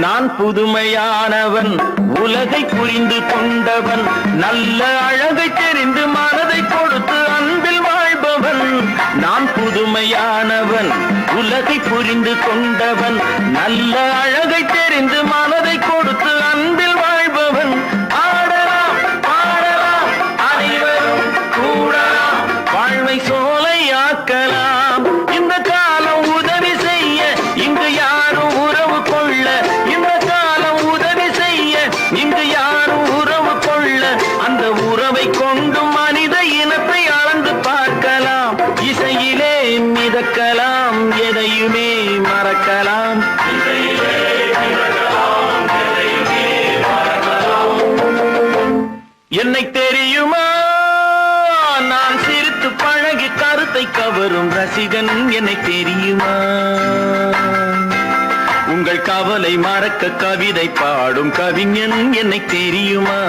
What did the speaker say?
நான் புதுமையானவன், உலகை புரிந்து கொண்டவன், நல்ல அழகை தெரிந்து மனதை கொடுத்து அன்பில் வாழ்பவன். நான் புதுமையானவன், உலகை புரிந்து கொண்டவன், நல்ல அழகை தெரிந்து மனதை கொடுத்து அன்பில் வாழ்பவன். ஆடலாம் பாடலாம் அனைவரும் கூடலாம், வாழ்வை சோலையாக்கலாம். இந்த காலம் உதவி செய்ய இங்கு யாரும் உறவு கொள்ள, இந்த காலம் உதவி செய்ய இங்கு யாரும் உறவு கொள்ள, அந்த உறவை கொண்டு மனித இனத்தை அளந்து பார்க்கலாம். இசையிலே மிதக்கலாம், எதையுமே மறக்கலாம். என்னை தெரியுமா, நான் சிரித்து பழகி கருத்தை கவரும் ரசிகன். என்னை தெரியுமா, உங்கள் கவலை மறக்க கவிதை பாடும் கவிஞன். என்னை தெரியுமா.